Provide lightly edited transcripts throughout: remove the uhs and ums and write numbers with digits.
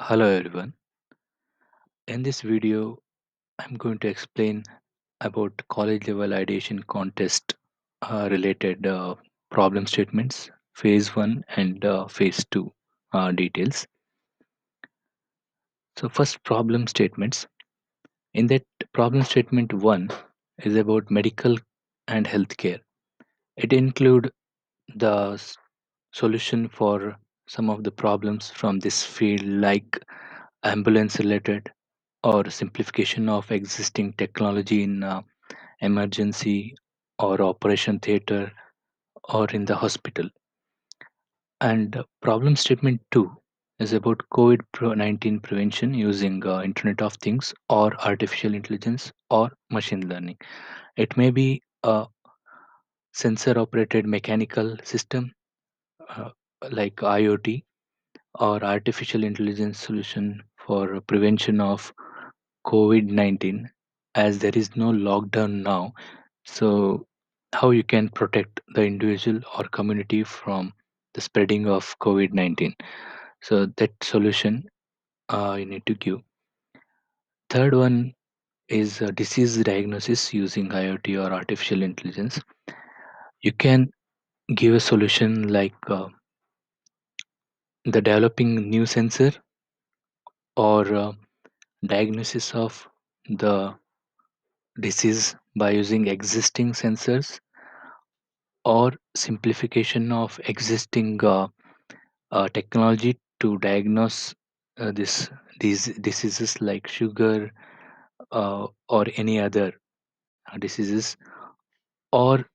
Hello everyone. In this video, I'm going to explain about college level ideation contest related problem statements, phase 1 and phase 2 details. So first problem statements. In that problem statement 1 is about medical and healthcare. It include the solution for some of the problems from this field like ambulance related or simplification of existing technology in emergency or operation theater or in the hospital. And problem statement 2 is about COVID-19 prevention using Internet of Things or artificial intelligence or machine learning. It may be a sensor operated mechanical system uh, like IoT or artificial intelligence solution for prevention of COVID-19, as there is no lockdown now. So, how you can protect the individual or community from the spreading of COVID-19? So, that solution you need to give. Third one is disease diagnosis using IoT or artificial intelligence. You can give a solution like the developing new sensor or diagnosis of the disease by using existing sensors or simplification of existing technology to diagnose these diseases like sugar or any other diseases, or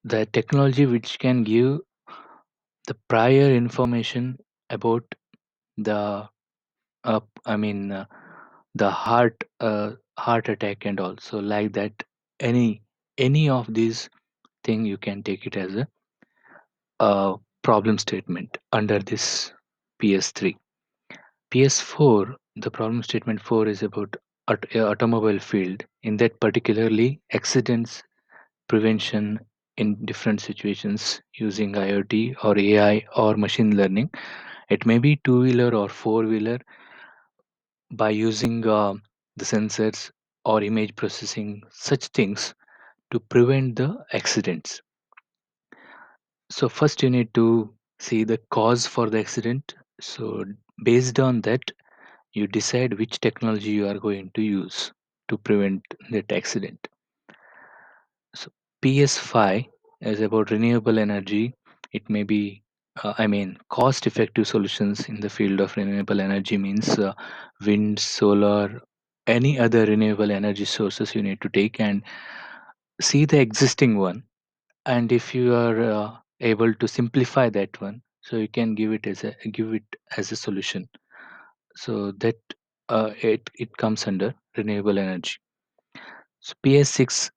the technology which can give the prior information about the I mean the heart attack and also like that. Any of these thing you can take it as a problem statement under this PS3. PS4, the problem statement 4 is about automobile field. In that particularly accidents prevention in different situations using IoT or AI or machine learning. It may be two-wheeler or four-wheeler by using the sensors or image processing, such things to prevent the accidents. So first you need to see the cause for the accident. So based on that, you decide which technology you are going to use to prevent that accident. So PS5 is about renewable energy. It may be, cost effective solutions in the field of renewable energy means wind, solar, any other renewable energy sources you need to take and see the existing one. And if you are able to simplify that one, so you can give it as a solution. So that it comes under renewable energy. So PS6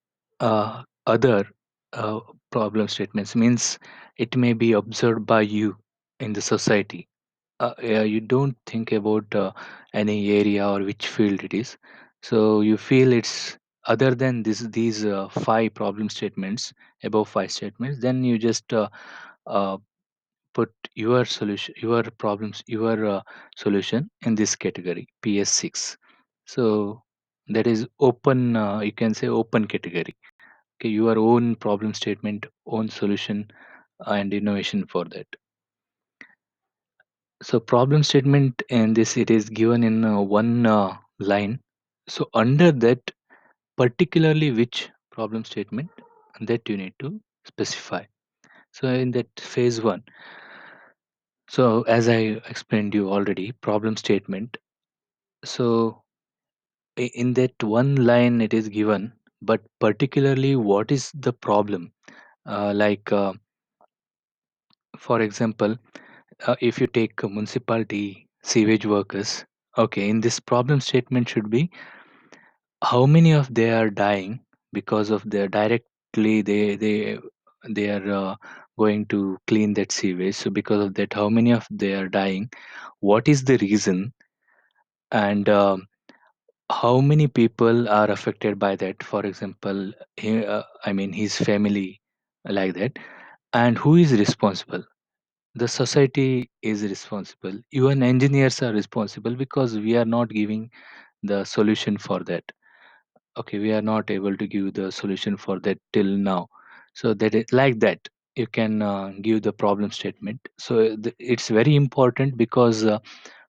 other uh, problem statements means it may be observed by you in the society. Yeah, you don't think about any area or which field it is. So you feel it's other than these five problem statements, above five statements. Then you just uh, put your solution, your problems, your solution in this category, PS6. So that is open. You can say open category. Okay, your own problem statement, own solution, and innovation for that. So problem statement in this it is given in one line. So under that, particularly which problem statement that you need to specify. So in that phase one, so as I explained you already, problem statement. So in that one line it is given, but particularly what is the problem? For example, if you take a municipality sewage workers, okay, in this problem statement should be how many of they are dying because of their directly they are going to clean that sewage. So because of that, how many of they are dying? What is the reason? And how many people are affected by that? For example, his family, like that, and who is responsible? the society is responsible, even engineers are responsible, because we are not giving the solution for that. Okay, we are not able to give the solution for that till now. So that it, like that, you can give the problem statement. So it's very important, because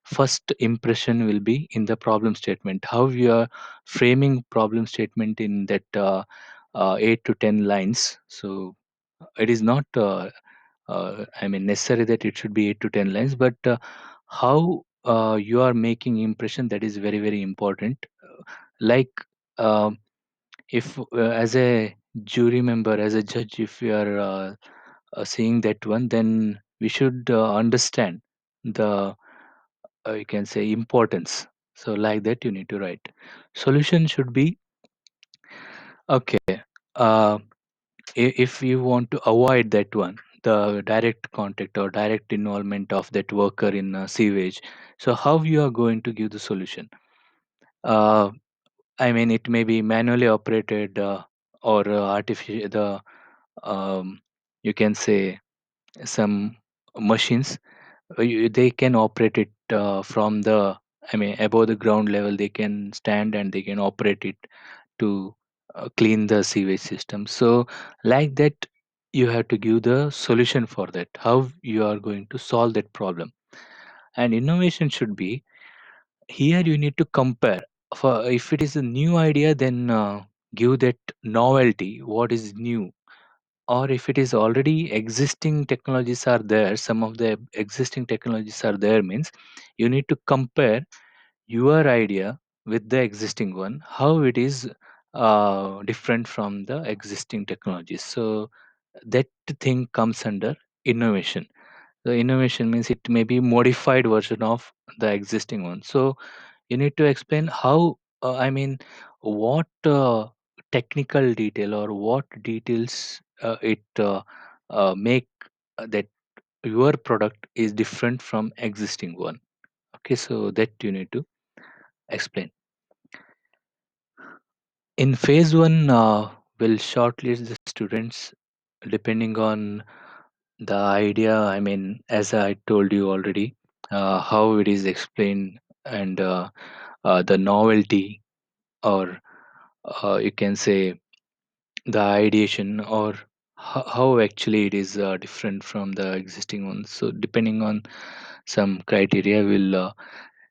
first impression will be in the problem statement, how you are framing problem statement in that 8 to 10 lines. So it is not I mean necessary that it should be 8 to 10 lines, but how you are making impression, that is very very important. Like, um, if as a jury member, as a judge, if you are seeing that one, then we should understand the you can say importance. So like that you need to write. Solution should be okay. uh, if you want to avoid that one, the direct contact or direct involvement of that worker in sewage, so how you are going to give the solution? uh, I mean, it may be manually operated, or artificial, the you can say some machines. They can operate it from the, I mean, above the ground level. They can stand and they can operate it to clean the sewage system. So like that, you have to give the solution for that, how you are going to solve that problem. And innovation should be, here you need to compare. For if it is a new idea, then give that novelty, what is new. Or if it is already existing technologies are there, some of the existing technologies are there, means you need to compare your idea with the existing one, how it is different from the existing technologies. So that thing comes under innovation. The innovation means it may be modified version of the existing one. So you need to explain how, I mean, what technical detail or what details it make that your product is different from existing one. Okay, so that you need to explain. In phase one, we'll shortlist the students depending on the idea. I mean, as I told you already, how it is explained, and the novelty, or you can say the ideation, or how actually it is different from the existing ones. So depending on some criteria, we'll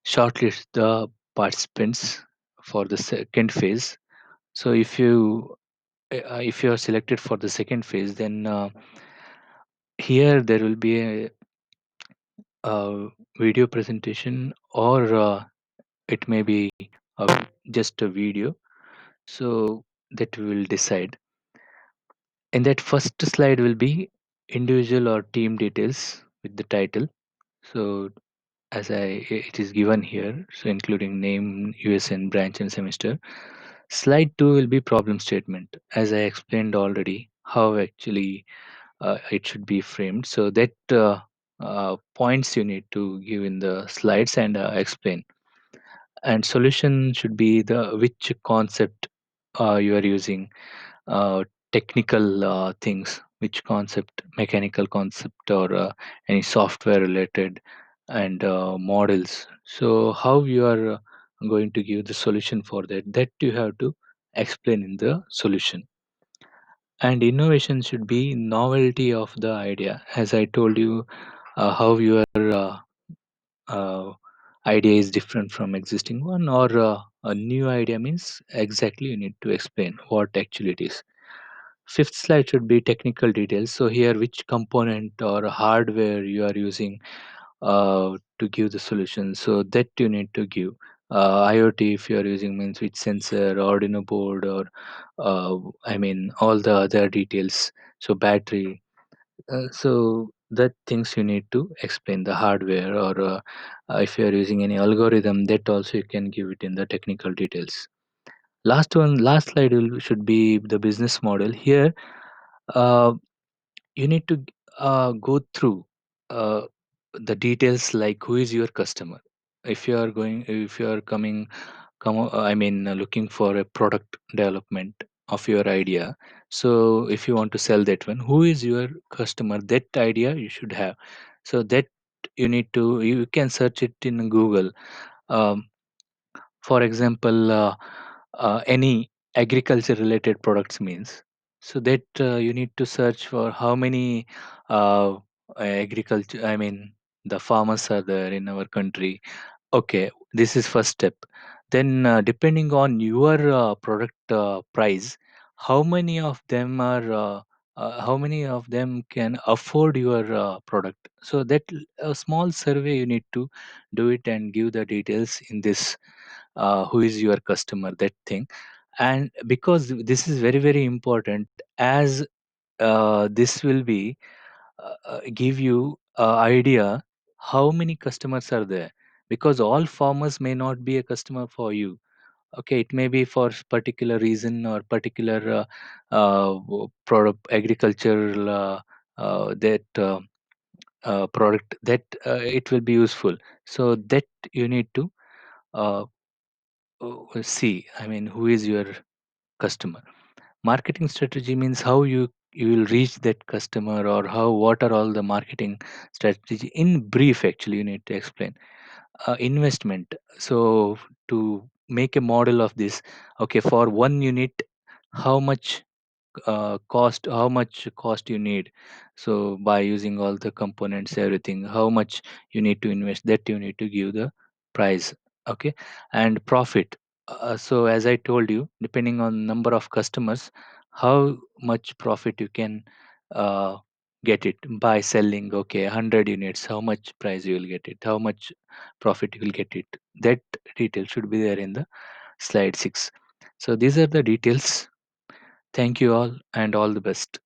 shortlist the participants for the second phase. So if you are selected for the second phase, then here there will be a video presentation, or it may be just a video. So that we will decide. In that first slide will be individual or team details with the title. So as it is given here, so including name, USN, branch, and semester. Slide 2 will be problem statement, as I explained already, how actually it should be framed. So that points you need to give in the slides and explain. And solution should be the which concept you are using, technical things, which concept, mechanical concept, or any software related, and models. So how you are going to give the solution for that, that you have to explain in the solution. And innovation should be novelty of the idea, as I told you, how your uh, idea is different from existing one, or a new idea means exactly you need to explain what actually it is. Fifth slide should be technical details. So here, which component or hardware you are using to give the solution. So that you need to give. IoT, if you are using, means which sensor, Arduino board, or I mean all the other details. So battery. So that things you need to explain the hardware, or if you are using any algorithm, that also you can give it in the technical details. Last slide should be the business model. Here, uh, you need to go through uh, the details, like who is your customer. If you are I mean, looking for a product development of your idea. So if you want to sell that one, who is your customer? That idea you should have. So that you can search it in Google. um, for example, any agriculture related products means, so that you need to search for how many agriculture, I mean, the farmers are there in our country. Okay, this is first step. Then, depending on your product price, how many of them can afford your product? So that a small survey you need to do it and give the details in this, who is your customer, that thing. And because this is very very important, as this will be give you idea how many customers are there, because all farmers may not be a customer for you. Okay, it may be for particular reason or particular product agricultural that product that it will be useful. So that you need to uh, see, I mean, who is your customer. Marketing strategy means how you will reach that customer, or how, what are all the marketing strategy in brief. Actually, you need to explain investment. So to make a model of this, okay, for 1 unit, how much how much cost you need. So by using all the components, everything, how much you need to invest, that you need to give the price. Okay. And profit, so as I told you, depending on number of customers, how much profit you can uh, get it by selling. Okay, 100 units, how much price you will get it, how much profit you will get it. That detail should be there in the slide 6. So these are the details. Thank you all, and all the best.